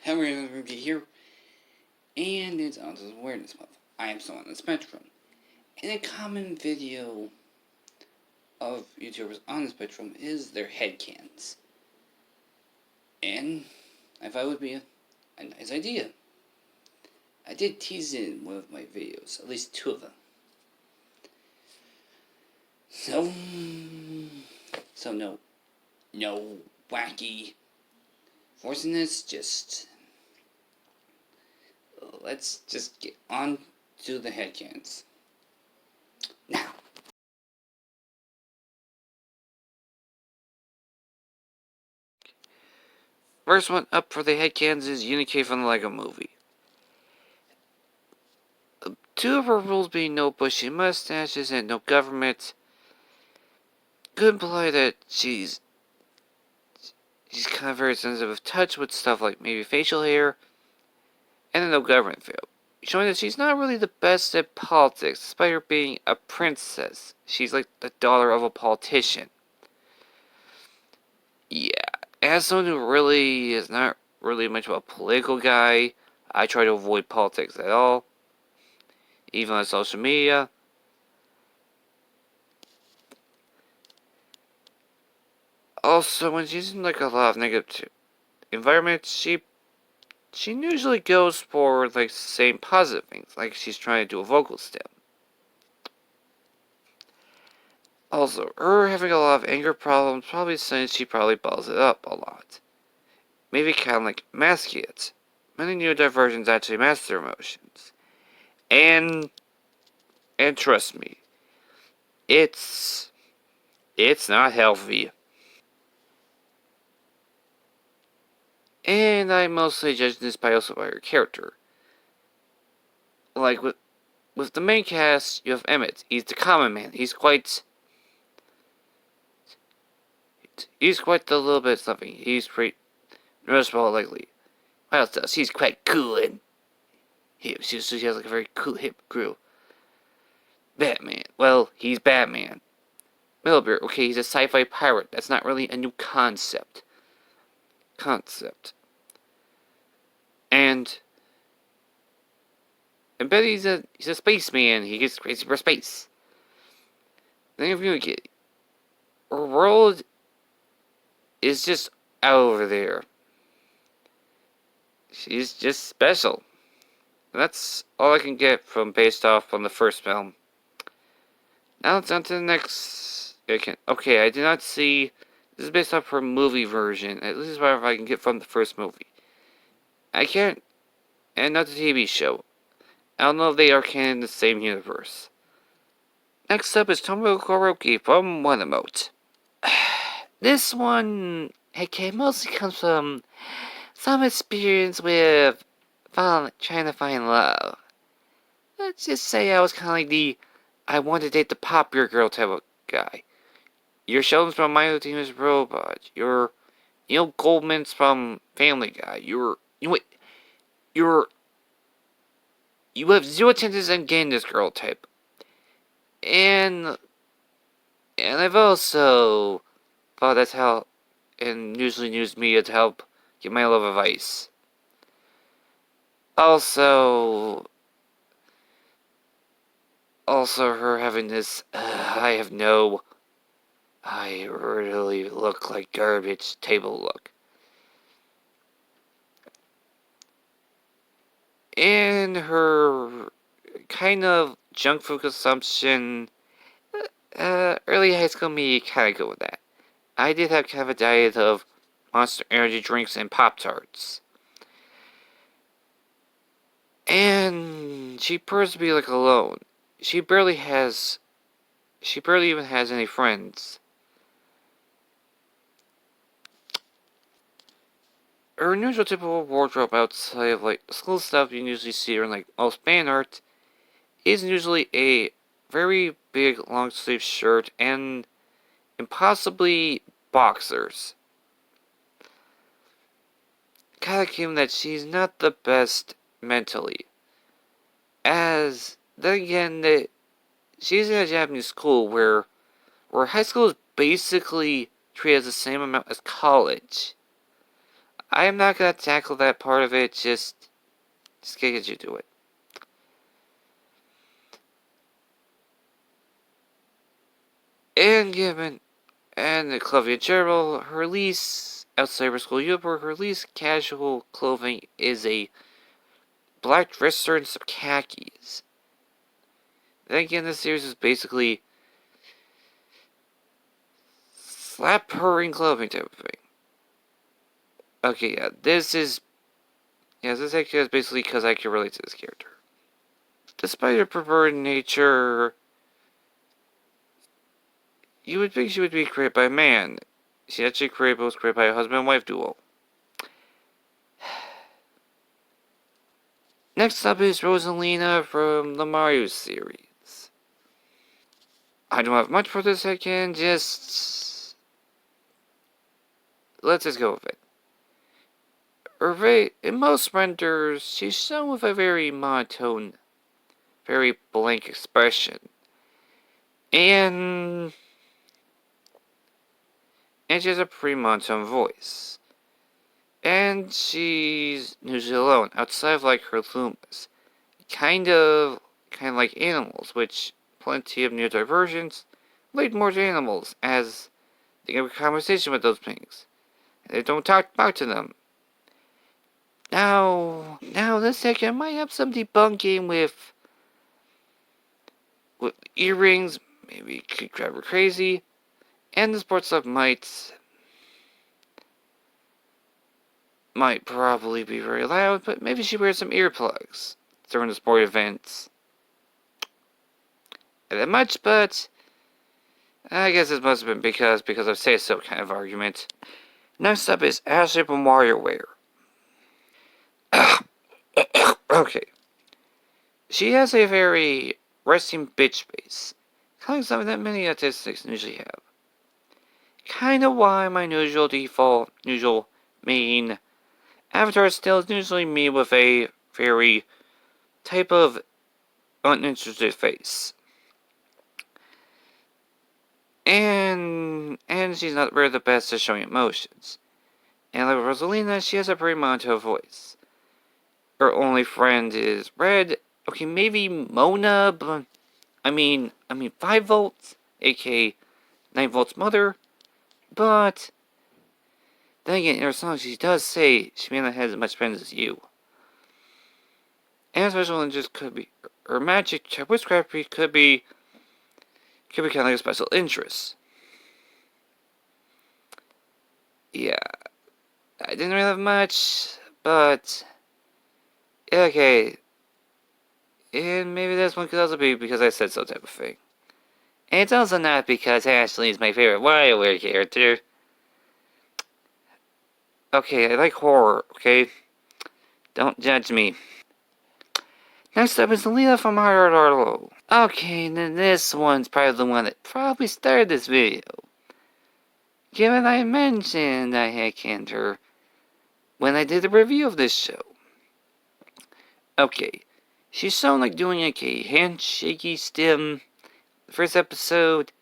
Henry Ruby here, and it's Autism Awareness Month. I am still on the spectrum. And a common video of YouTubers on the spectrum is their headcanons. And I thought it would be a nice idea. I did tease it in one of my videos, at least two of them. So no wacky forcing just let's just get on to the headcanons. Now, first one up for the headcanons is Unikay from the Lego Movie. Two of her rules being no bushy mustaches and no government could imply that she's kind of very sensitive of touch with stuff like maybe facial hair and no government feel, showing that she's not really the best at politics, despite her being a princess. She's like the daughter of a politician. Yeah, as someone who really is not really much of a political guy, I try to avoid politics at all, even on social media. Also, when she's in like a lot of negative environments, she usually goes for like saying positive things, like she's trying to do a vocal stem. Also, her having a lot of anger problems probably since she probably balls it up a lot. Maybe kind of like masking it. Many neurodivergents actually mask their emotions. And trust me, it's not healthy. And I mostly judge this by also by her character. Like with the main cast, you have Emmett. He's the common man. He's quite the little bit something. He's pretty noticeable lately. What else does? He's quite cool and hip. She has like a very cool hip crew. Batman. Well, he's Batman. Middlebury. Okay, he's a sci-fi pirate. That's not really a new concept. And Betty's he's a spaceman. He gets crazy for space. Then if you get her world is just out over there. She's just special. And that's all I can get from based off on the first film. Now it's on to the next. Okay, I did not see. This is based off her movie version. At least whatever I can get from the first movie. I can't. And not the TV show. I don't know if they are canon in the same universe. Next up is Tomoe Koroki from One Emote. This one, mostly comes from some experience with trying to find love. Let's just say I was kind of like the I want to date the popular girl type of guy. You're Sheldon's from My Little Team Robot. You're Goldman's from Family Guy. You have zero chances in getting this girl type. And I've also thought that's how, and usually news media to help get my love advice. Also her having this, I really look like garbage table look. And her kind of junk food consumption, early high school me kind of go with that. I did have kind of a diet of Monster Energy drinks and Pop-Tarts. And she prefers to be like alone. She barely even has any friends. Her usual typical wardrobe outside of like school stuff you usually see her in like most fan art is usually a very big long sleeve shirt and possibly boxers. Kinda came that she's not the best mentally. As then again, she's in a Japanese school where high school is basically treated as the same amount as college. I am not gonna tackle that part of it, just get you to it. And given and the clothing in general, her least outside of school uniform, her least casual clothing is a black dress shirt and some khakis. Then again, this series is basically slap her in clothing type of thing. Okay, yeah, this actually is basically because I can relate to this character. Despite her perverted nature, you would think she would be created by a man. She actually was created by a husband and wife duo. Next up is Rosalina from the Mario series. I don't have much for this second, just let's just go with it. In most renders, she's shown with a very monotone, very blank expression. And she has a pretty monotone voice. And she's usually alone, outside of like her Lumas. Kind of like animals, which plenty of neurodivergents relate more to animals, as they have a conversation with those things. And they don't talk back to them. Now this second might have some debunking with earrings, maybe could drive her crazy, and the sports stuff might probably be very loud, but maybe she wears some earplugs during the sport events. Not that much, but I guess this must have been because of say so kind of argument. Next up is Ashley from WarioWare. Okay. She has a very resting bitch face, kind of something that many autistics usually have. Kind of why my usual main avatar still is usually me with a very type of uninterested face. And she's not really the best at showing emotions. And like Rosalina, she has a pretty monotone voice. Her only friend is Red. Okay, maybe Mona, but I mean 5 volts, aka 9 volts mother. But then again, in her song, she does say she may not have as much friends as you. And special interest could be her magic, witchcraft could be kind of like a special interest. Yeah, I didn't really have much, but okay. And maybe this one could also be because I said so type of thing. And it's also not because Ashley is my favorite WarioWare character. Okay, I like horror, okay? Don't judge me. Next up is Leah from Arlo. Okay, then this one's probably the one that probably started this video. Given I mentioned I had Cantor when I did the review of this show. Okay, she's shown like doing like a handshaky stim the first episode.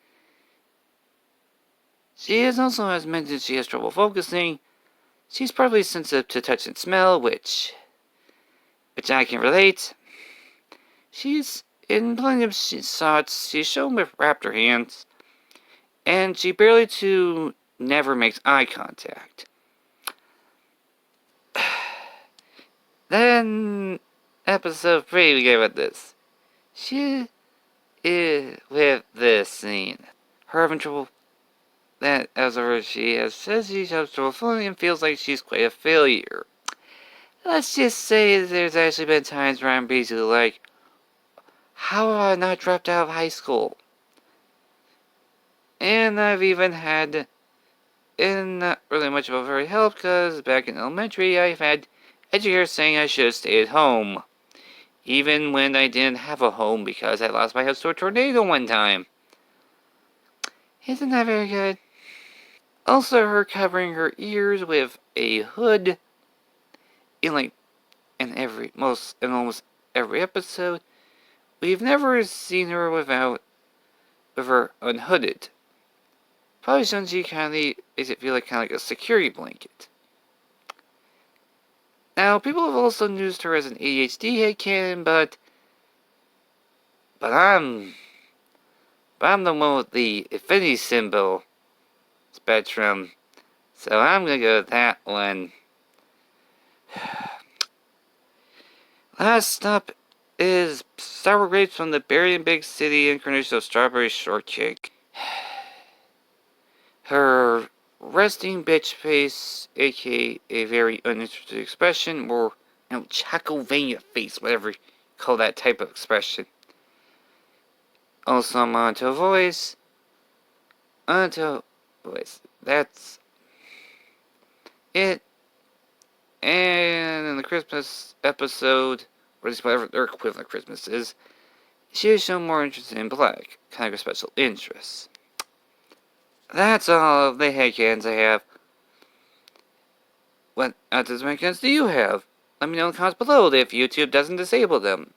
She also has mentioned she has trouble focusing. She's probably sensitive to touch and smell, which I can relate. She's in plenty of shots. She's shown with raptor hands, and she barely to never makes eye contact. Then episode 3 we gave it this. She is with this scene. Her having trouble. That as ever she has says she has trouble falling and feels like she's quite a failure. Let's just say there's actually been times where I'm basically like, how have I not dropped out of high school? And I've even had, and not really much of a very help, because back in elementary I've had educators saying I should stay at home. Even when I didn't have a home because I lost my house to a tornado one time. Isn't that very good? Also, her covering her ears with a hood in almost every episode. We've never seen her with her unhooded. Probably since she makes it feel like a security blanket. Now, people have also used her as an ADHD headcanon, but I'm the one with the infinity symbol spectrum, so I'm gonna go with that one. Last stop is sour grapes from the Berry and Big City incarnation of Strawberry Shortcake. Her resting bitch face, aka a very uninterested expression, or Chacovania face, whatever you call that type of expression. Also, Monto voice. Monto voice. That's it. And in the Christmas episode, or at least whatever their equivalent of Christmas is, she is shown more interested in black, kind of a special interest. That's all of the headcanons I have. What autism headcanons do you have? Let me know in the comments below if YouTube doesn't disable them.